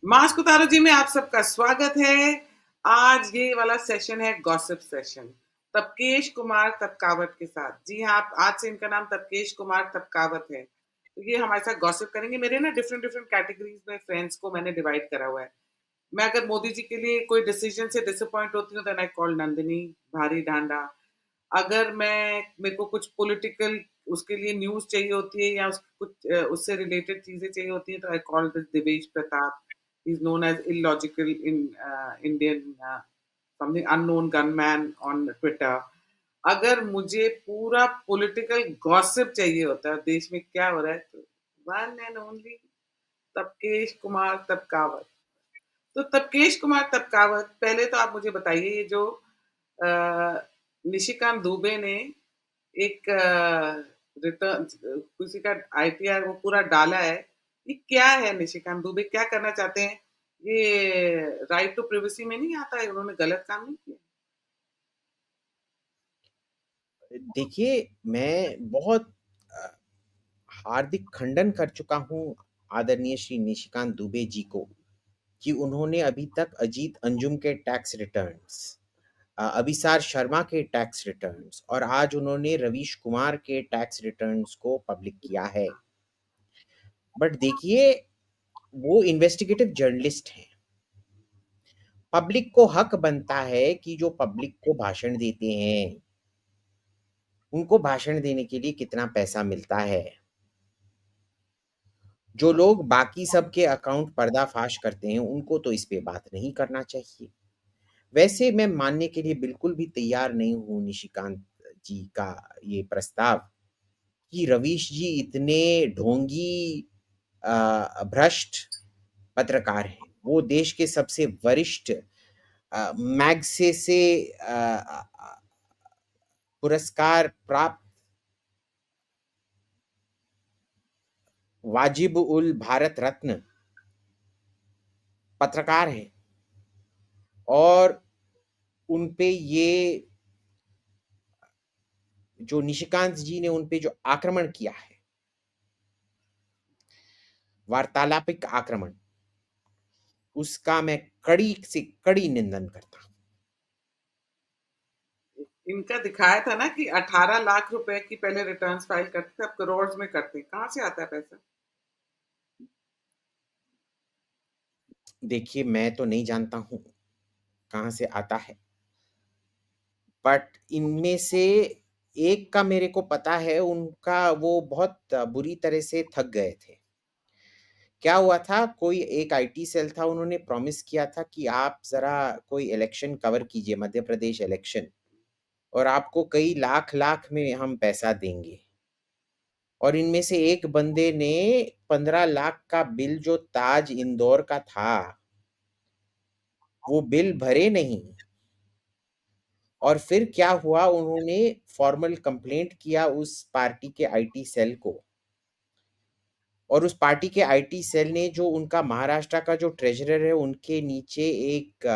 Mask उतारो जी में आप सबका स्वागत है। आज ये वाला सेशन है गॉसिप सेशन। तपकेश कुमार तबकावत के साथ। जी हाँ, आप आज से इनका नाम तपकेश कुमार तबकावत है। तो ये हमारे साथ गॉसिप करेंगे। मेरे ना डिफरेंट डिफरेंट कैटेगरीज में फ्रेंड्स को मैंने डिवाइड करा हुआ है। मैं अगर मोदी जी के लिए कोई डिसीजन से डिसअपॉइंट होती हूँ, देन आई कॉल नंदिनी भारी डांडा। अगर मैं मेरे को कुछ पॉलिटिकल उसके लिए न्यूज़ चाहिए होती है या कुछ उससे रिलेटेड चीज़ें चाहिए होती हैं, तो I call this Divesh Pratap. He is known as illogical in Indian something unknown gunman on Twitter. अगर मुझे पूरा पॉलिटिकल गॉसिप चाहिए होता है देश में क्या हो रहा है, तो वन एंड ओनली तपकेश कुमार तबकावत। तो तपकेश कुमार तबकावत, पहले तो आप मुझे बताइए, ये जो अ, निशिकांत दुबे ने एक रिटर्न किसी का आईटीआर वो पूरा डाला है, ये क्या है? निशिकांत दुबे क्या करना चाहते हैं? ये राइट टू प्रिवेसी में नहीं आता है? उन्होंने गलत काम नहीं किया? देखिए, मैं बहुत अ, हार्दिक खंडन कर चुका हूँ आदरणीय श्री निशिकांत दुबे जी को कि उन्होंने अभी तक अजीत अंजुम के टैक्स रिटर्न्स, अभिसार शर्मा के टैक्स रिटर्न्स और आज उन्होंने रवीश कुमार के टैक्स रिटर्न्स को पब्लिक किया है। बट देखिए, वो इन्वेस्टिगेटिव जर्नलिस्ट हैं। पब्लिक को हक बनता है कि जो पब्लिक को भाषण देते हैं, उनको भाषण देने के लिए कितना पैसा मिलता है। जो लोग बाकी सबके अकाउंट पर्दाफाश करते हैं, उनको तो इस पे बात नहीं करना चाहिए। वैसे मैं मानने के लिए बिल्कुल भी तैयार नहीं हूँ निशिकांत जी का ये प्रस्ताव कि रवीश जी इतने ढोंगी भ्रष्ट पत्रकार हैं। वो देश के सबसे वरिष्ठ मैग्सेसे से पुरस्कार प्राप्त वाजिब उल भारत रत्न पत्रकार हैं और उन पे ये जो निशिकांत जी ने उन पे जो आक्रमण किया है, वार्तालापिक आक्रमण, उसका मैं कड़ी से कड़ी निंदन करता हूँ। इनका दिखाया था ना कि 18 लाख रुपए की पहले रिटर्न्स फाइल करते थे, अब करोड़ में करते हैं। कहाँ से आता है पैसा? देखिए, मैं तो नहीं जानता हूँ कहाँ से आता है, बट इनमें से एक का मेरे को पता है, उनका वो बहुत बुरी तरह से थक गए थे। क्या हुआ था, कोई एक आईटी सेल था, उन्होंने प्रॉमिस किया था कि आप ज़रा कोई इलेक्शन कवर कीजिए, मध्य प्रदेश इलेक्शन, और आपको कई लाख-लाख में हम पैसा देंगे। और इनमें से एक बंदे ने 15 लाख का बिल जो ताज इंदौर का था, वो बिल भरे नहीं। और फिर क्या हुआ, उन्होंने फॉर्मल कंप्लेंट किया उस पार्टी के आईटी सेल को, और उस पार्टी के आईटी सेल ने जो उनका महाराष्ट्र का जो ट्रेजरर है, उनके नीचे एक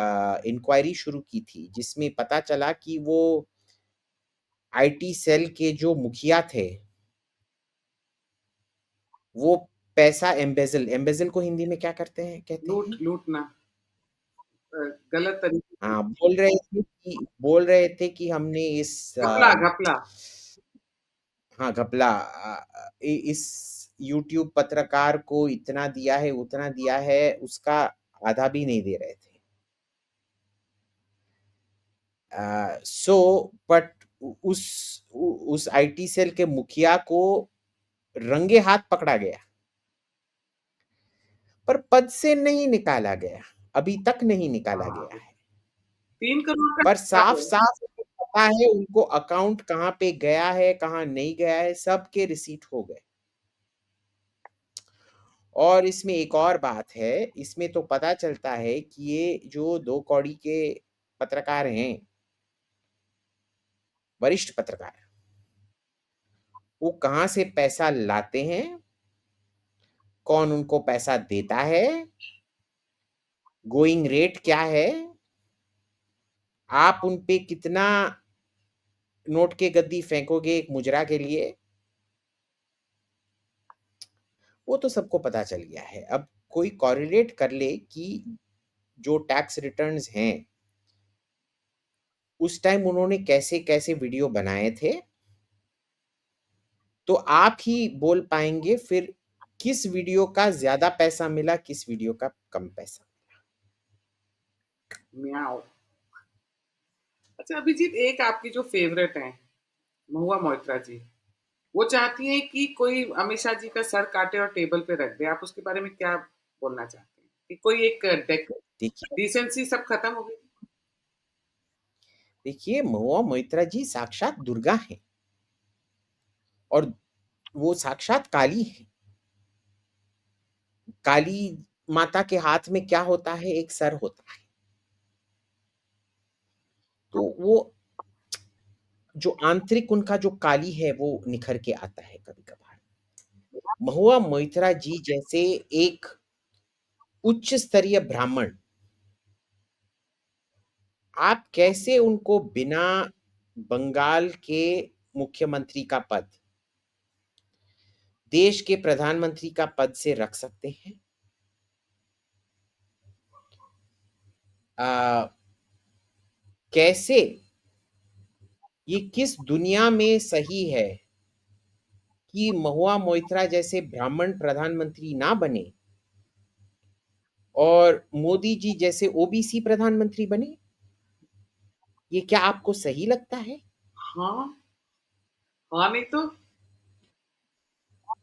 इंक्वायरी शुरू की थी, जिसमें पता चला कि वो आईटी सेल के जो मुखिया थे, वो पैसा एम्बेज़ल, एम्बेज़ल को हिंदी में क्या कहते लूट हैं? लूटना, गलत तरीके से। हाँ, बोल रहे थे कि हमने इस घपला घपला। हाँ, घपला इस यूट्यूब पत्रकार को इतना दिया है, उतना दिया है, उसका आधा भी नहीं दे रहे थे। सो बट उस आईटी सेल के मुखिया को रंगे हाथ पकड़ा गया, पर पद से नहीं निकाला गया, अभी तक नहीं निकाला गया हाँ, है। 3 करोड़ का पर हिस्सा है। साफ-साफ पता है उनको अकाउंट कहाँ पे गया है, कहाँ नहीं गया है, सबके रिसीट हो गए। और इसमें एक और बात है, इसमें तो पता चलता है कि ये जो 2 कौड़ी के पत्रकार हैं, वरिष्ठ पत्रकार, वो कहाँ से पैसा लाते हैं, कौन उनको पैसा देता है, गोइंग रेट क्या है, आप उन पे कितना नोट के गद्दी फेंकोगे एक मुजरा के लिए, वो तो सबको पता चल गया है। अब कोई कोरिलेट कर ले कि जो टैक्स रिटर्न्स हैं, उस टाइम उन्होंने कैसे-कैसे वीडियो बनाए थे, तो आप ही बोल पाएँगे फिर किस वीडियो का ज़्यादा पैसा मिला, किस वीडियो का कम पैसा। म्याऊँ। अच्छा अभिजीत, एक आपकी जो फ़ेवरेट हैं, महुआ मोइत्रा जी, वो चाहती हैं कि कोई अमित शाह जी का सर काटे और टेबल पे रख दे। आप उसके बारे में क्या बोलना चाहते हैं? कि कोई एक डेक देखिए डिसेंसी सब खत्म हो गई? देखिए, महुआ मोइत्रा जी साक्षात दुर्गा हैं और वो साक्षात काली हैं। काली माता के हाथ में क्या होता है? एक सर होता है। तो वो जो आंतरिक उनका जो काली है, वो निखर के आता है कभी-कभार। महुआ मोइत्रा जी जैसे एक उच्च स्तरीय ब्राह्मण, आप कैसे उनको बिना बंगाल के मुख्यमंत्री का पद, देश के प्रधानमंत्री का पद से रख सकते हैं? अ, कैसे ये किस दुनिया में सही है कि महुआ मोइत्रा जैसे ब्राह्मण प्रधानमंत्री ना बने और मोदी जी जैसे ओबीसी प्रधानमंत्री बने? ये क्या आपको सही लगता है? हाँ, हाँ नहीं तो?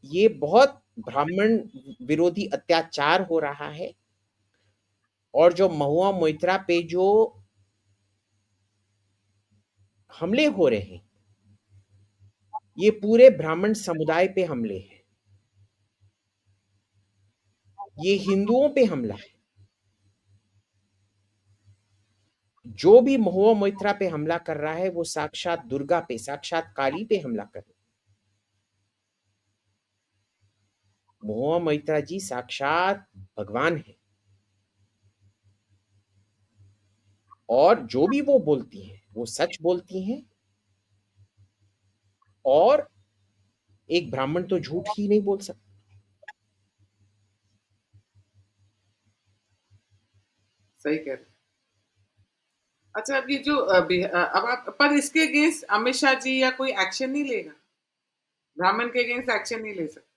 ये बहुत ब्राह्मण विरोधी अत्याचार हो रहा है और जो महुआ मोइत्रा पे जो हमले हो रहे हैं, ये पूरे ब्राह्मण समुदाय पे हमले हैं। ये हिंदुओं पे हमला है। जो भी महुआ मोइत्रा पे हमला कर रहा है, वो साक्षात दुर्गा पे, साक्षात काली पे हमला कर रहा है। महुआ मोइत्रा जी साक्षात भगवान हैं और जो भी वो बोलती हैं, वो सच बोलती हैं और एक ब्राह्मण तो झूठ ही नहीं बोल सकता। सही कह रहे हैं। अच्छा अब ये जो अब आप पर इसके अगेंस्ट अमित शाह जी या कोई एक्शन नहीं लेगा? ब्राह्मण के अगेंस्ट एक्शन नहीं ले सकते?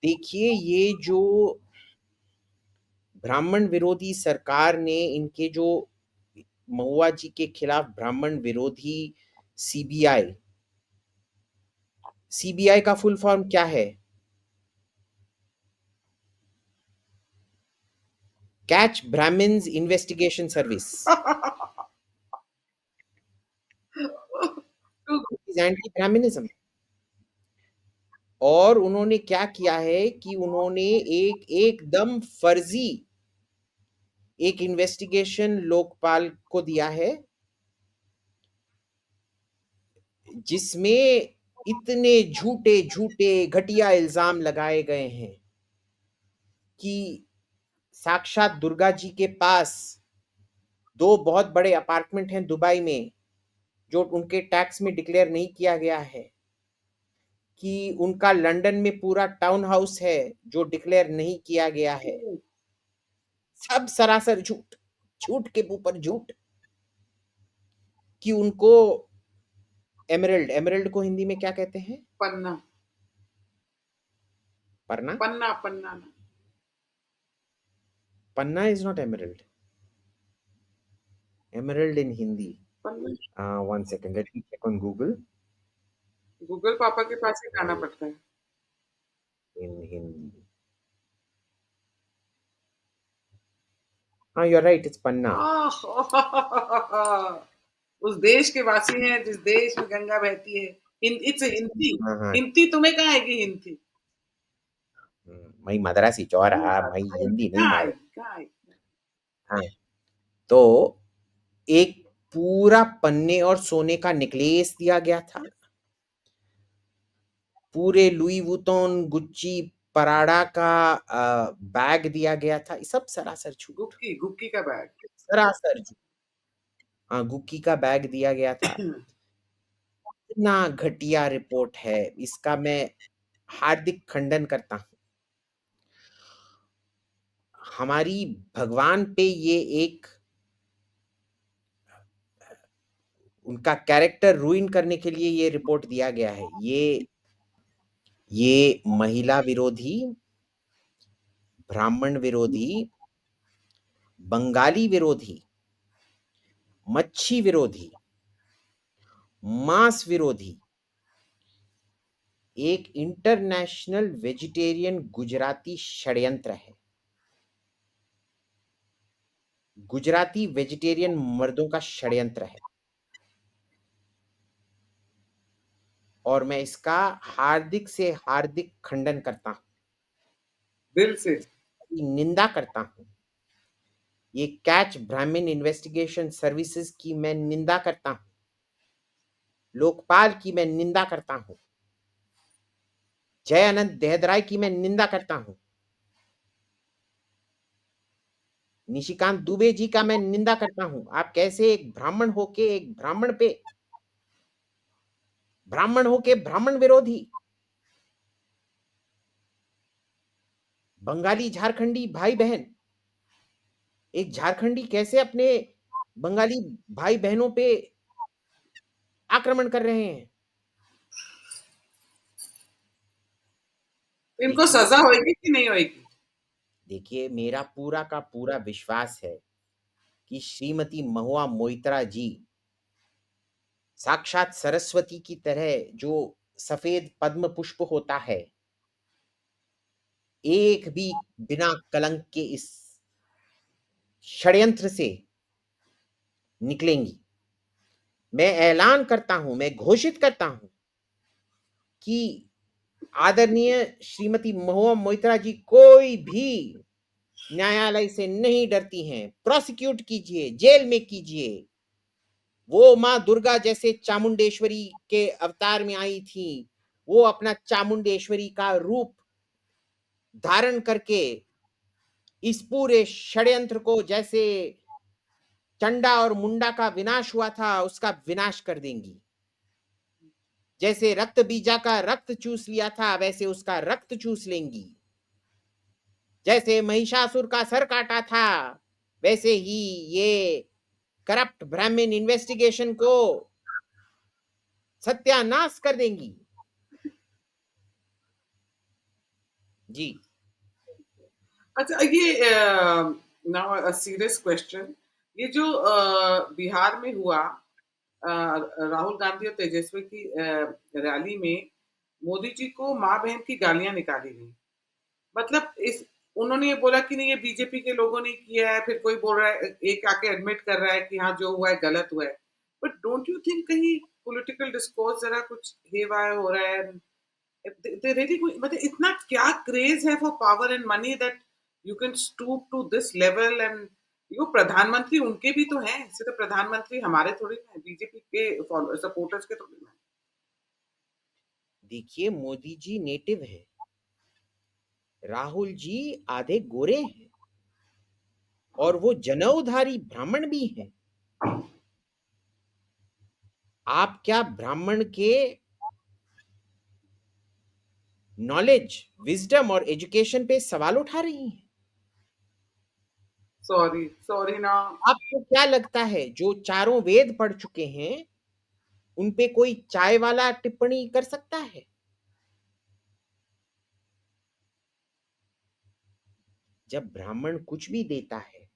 देखिए, ये जो ब्राह्मण विरोधी सरकार ने इनके जो महुआ जी के खिलाफ ब्राह्मण विरोधी सीबीआई, सीबीआई का फुल फॉर्म क्या है? Catch Brahmins investigation service. तो इज एंटी ब्राह्मणिज्म। और उन्होंने क्या किया है कि उन्होंने एक एकदम फर्जी एक इन्वेस्टिगेशन लोकपाल को दिया है, जिसमें इतने झूठे झूठे घटिया इल्जाम लगाए गए हैं कि साक्षात दुर्गा जी के पास दो बहुत बड़े अपार्टमेंट हैं दुबई में, जो उनके टैक्स में डिक्लेयर नहीं किया गया है, कि उनका लंदन में पूरा टाउन हाउस है जो डिक्लेयर नहीं किया गया है। सब सरासर झूठ, झूठ के ऊपर झूठ। कि उनको एमरल्ड, एमरल्ड को हिंदी में क्या कहते हैं? पन्ना, परना? पन्ना, पन्ना ना। पन्ना is not emerald. Emerald in Hindi, पन्ना one second, let me check on Google. Google पापा के पास ही जाना पड़ता है। इन हिंदी, हाँ यू आर राइट, इट्स पन्ना। आह, उस देश के वासी हैं जिस देश में गंगा बहती है। इट्स हिंदी। हाँ हाँ। हिंदी तुम्हें कहाँ आएगी हिंदी? मई मद्रासी चौरा, मई हिंदी नहीं कहाँ मारे। आएगी, कहाँ आएगी? हाँ, तो एक पूरा पन्ने और सोने का नेकलेस दिया गया था, पूरे लुई वुइटन, गुच्ची, पराडा का बैग दिया गया था। ये सब सरासर झूठ, गुक्की, गुक्की का बैग। सरासर झूठ। हाँ, गुक्की का बैग दिया गया था। इतना घटिया रिपोर्ट है, इसका मैं हार्दिक खंडन करता हूँ। हमारी भगवान पे ये एक उनका कैरेक्टर रूइन करने के लिए ये रिपोर्ट दिया गया है। ये महिला विरोधी, ब्राह्मण विरोधी, बंगाली विरोधी, मच्छी विरोधी, मांस विरोधी, एक इंटरनेशनल वेजिटेरियन गुजराती षड्यंत्र है। गुजराती वेजिटेरियन मर्दों का षड्यंत्र है, और मैं इसका हार्दिक से हार्दिक खंडन करता हूं, दिल से। निंदा करता हूं। ये कैच ब्राह्मण इन्वेस्टिगेशन सर्विसेज की मैं निंदा करता हूं, लोकपाल की मैं निंदा करता हूं, जय अनंत देहदराय की मैं निंदा करता हूं, निशिकांत दुबे जी का मैं निंदा करता हूं। आप कैसे एक ब्राह्मण होके एक ब्राह्मण होके ब्राह्मण विरोधी, बंगाली झारखंडी भाई बहन, एक झारखंडी कैसे अपने बंगाली भाई बहनों पे आक्रमण कर रहे हैं। इनको देखिए, सजा होगी कि नहीं होगी? देखिए, मेरा पूरा का पूरा विश्वास है कि श्रीमती महुआ मोइत्रा जी साक्षात सरस्वती की तरह, जो सफेद पद्म पुष्प होता है, एक भी बिना कलंक के इस षड्यंत्र से निकलेंगी। मैं ऐलान करता हूं, मैं घोषित करता हूं कि आदरणीय श्रीमती महुआ मोइत्रा जी कोई भी न्यायालय से नहीं डरती हैं। प्रोसिक्यूट कीजिए, जेल में कीजिए। वो माँ दुर्गा जैसे चामुंडेश्वरी के अवतार में आई थी, वो अपना चामुंडेश्वरी का रूप धारण करके इस पूरे षड्यंत्र को, जैसे चंडा और मुंडा का विनाश हुआ था, उसका विनाश कर देंगी। जैसे रक्त बीजा का रक्त चूस लिया था, वैसे उसका रक्त चूस लेंगी। जैसे महिषासुर का सर काटा था, वैसे ही ये करप्ट ब्राह्मण इन्वेस्टिगेशन को सत्यानाश कर देंगी। जी। अच्छा, ये नाउ सीरियस क्वेश्चन। ये जो बिहार में हुआ, राहुल गांधी और तेजस्वी की रैली में मोदी जी को माँ बहन की गालियां निकाली गई। मतलब इस उन्होंने ये बोला कि नहीं, ये बीजेपी के लोगों ने किया है, फिर कोई बोल रहा है, एक आके एडमिट कर रहा है कि हाँ जो हुआ है गलत हुआ है। बट डोंट यू थिंक कहीं पॉलिटिकल डिस्कोर्स जरा कुछ हेवाय हो रहा है? they really मतलब इतना क्या क्रेज है for power and money that you can stoop to this level? And यो प्रधानमंत्री उनके भी तो हैं, सिर्फ प्रधानमंत्री हमारे थोड़ी ना है, बीजेपी के सपोर्टर्स के थोड़ी ना है। देखिए, मोदी जी नेटिव है, राहुल जी आधे गोरे हैं, और वो जनेऊधारी ब्राह्मण भी हैं। आप क्या ब्राह्मण के नॉलेज, विजडम और एजुकेशन पे सवाल उठा रही हैं? सॉरी सॉरी ना। आपको क्या लगता है जो चारों वेद पढ़ चुके हैं, उन पे कोई चाय वाला टिप्पणी कर सकता है? जब ब्राह्मण कुछ भी देता है,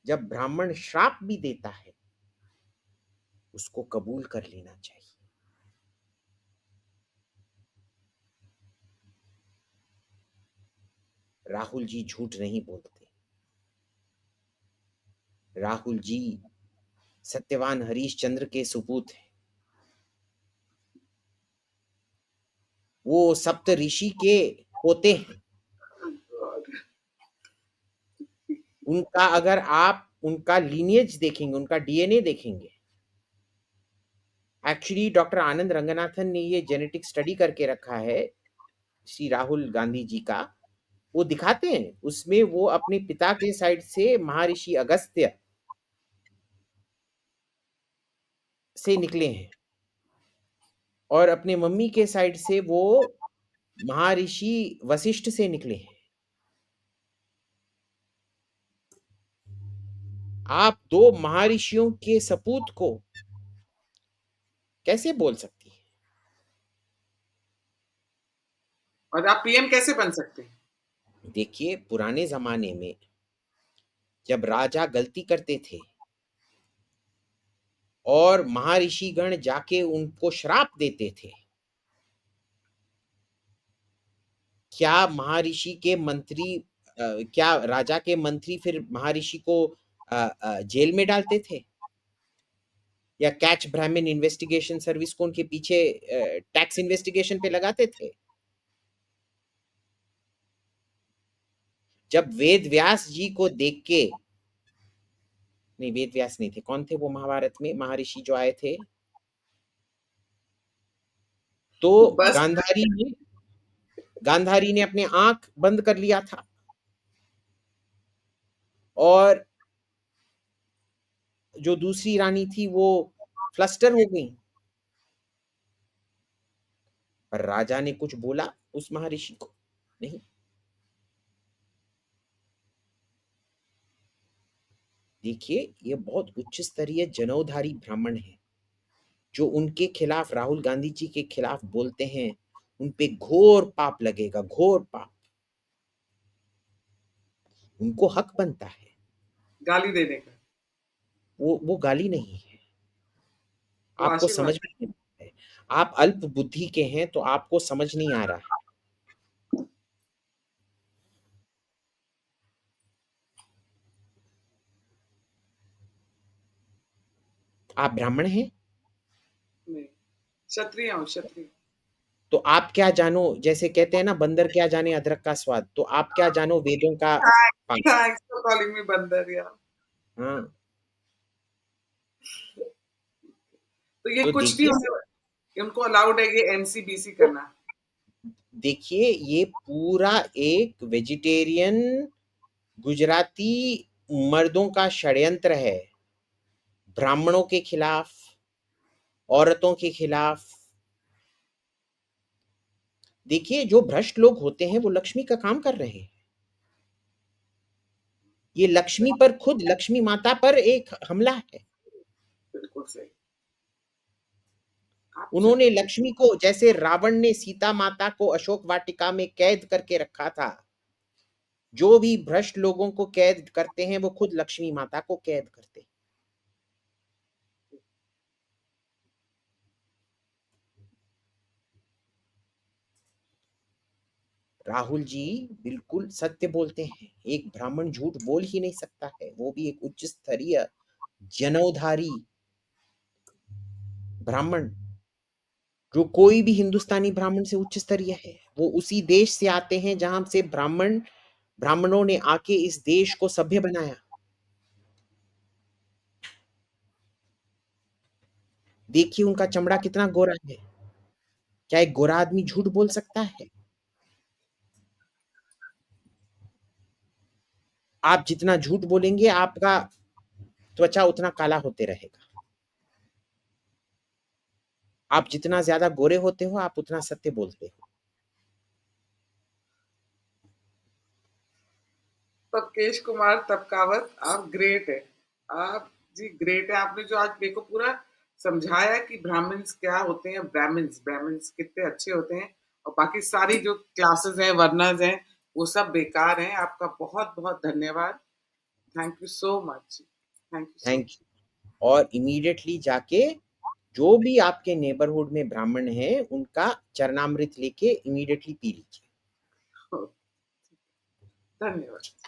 जब ब्राह्मण श्राप भी देता है, उसको कबूल कर लेना चाहिए। राहुल जी झूठ नहीं बोलते। राहुल जी सत्यवान हरीशचंद्र के सुपूत हैं। वो सप्त ऋषि के पोते हैं। उनका अगर आप उनका लीनिएज देखेंगे, उनका डीएनए देखेंगे, एक्चुअली डॉक्टर आनंद रंगनाथन ने ये जेनेटिक स्टडी करके रखा है श्री राहुल गांधी जी का। वो दिखाते हैं उसमें, वो अपने पिता के साइड से महर्षि अगस्त्य से निकले हैं, और अपने मम्मी के साइड से वो महर्षि वशिष्ठ से निकले हैं। आप 2 महर्षियों के सपूत को कैसे बोल सकती हैं? और आप पीएम कैसे बन सकते हैं? देखिए, पुराने ज़माने में जब राजा गलती करते थे और महर्षिगण जाके उनको श्राप देते थे, क्या महर्षि के मंत्री क्या राजा के मंत्री फिर महर्षि को जेल में डालते थे? या कैच ब्राह्मण इन्वेस्टिगेशन सर्विस को उनके पीछे टैक्स इन्वेस्टिगेशन पे लगाते थे? जब वेद व्यास जी को देख के, नहीं वेद व्यास नहीं थे, कौन थे वो महाभारत में महर्षि जो आए थे? तो बस गांधारी ने अपने आंख बंद कर लिया था और जो दूसरी रानी थी वो फ्लस्टर हो गई, पर राजा ने कुछ बोला उस महर्षि को नहीं। देखिए, ये बहुत उच्च स्तरीय जनौधारी ब्राह्मण है जो उनके खिलाफ, राहुल गांधी जी के खिलाफ बोलते हैं, उन पे घोर पाप लगेगा, घोर पाप। उनको हक बनता है। गाली देने का, वो गाली नहीं है। वो आपको आशीर्वाद। समझ में नहीं आता है। आप अल्प बुद्धि के हैं तो आपको समझ नहीं आ रहा है। आप ब्राह्मण हैं नहीं, क्षत्रिय हूँ, क्षत्रिय। तो आप क्या जानो, जैसे कहते हैं ना बंदर क्या जाने अदरक का स्वाद, तो आप क्या जानो वेदों का पाठ। थैंक्स फॉर कॉलिंग मी बंदर यार। हाँ, तो ये तो कुछ नहीं देखिए, होने, उनको अलाउड है ये एमसीबीसी करना। देखिए ये पूरा एक वेजिटेरियन गुजराती मर्दों का षड्यंत्र है, ब्राह्मणों के खिलाफ, औरतों के खिलाफ। देखिए, जो भ्रष्ट लोग होते हैं वो लक्ष्मी का काम कर रहे हैं। ये लक्ष्मी पर, खुद लक्ष्मी माता पर एक हमला है। बिल्कुल सही। उन्होंने एब्सोल्युटली। लक्ष्मी को, जैसे रावण ने सीता माता को अशोक वाटिका में कैद करके रखा था, जो भी भ्रष्ट लोगों को कैद करते हैं वो खुद लक्ष्मी माता को कैद करते हैं। राहुल जी बिल्कुल सत्य बोलते हैं। एक ब्राह्मण झूठ बोल ही नहीं सकता है, वो भी एक उच्च स्तरीय जनौधारी ब्राह्मण। जो कोई भी हिंदुस्तानी ब्राह्मण से उच्च स्तरीय है, वो उसी देश से आते हैं जहां से ब्राह्मणों ने आके इस देश को सभ्य बनाया। देखिए उनका चमड़ा कितना गोरा है। क्या एक गोरा आदमी झूठ बोल सकता है? आप जितना झूठ बोलेंगे आपका त्वचा उतना काला होते रहेगा। आप जितना ज्यादा गोरे होते हो आप उतना सत्य बोलते हो। तपकेश कुमार तपकावत, आप ग्रेट है। आप जी ग्रेट है। आपने जो आज मेरे को पूरा समझाया कि ब्राह्मण्स क्या होते हैं, ब्राह्मण्स ब्राह्मण्स कितने अच्छे होते हैं, और बाकी सारी जो क्लासेस हैं, वर्नर्स हैं, वो सब बेकार हैं। आपका बहुत बहुत धन्यवाद। Thank you so much. Thank you so thank you. और इमीडिएटली जाके जो भी आपके नेबरहुड में ब्राह्मण हैं उनका चरणामृत लेके इमीडिएटली पी लीजिए। मच। धन्यवाद।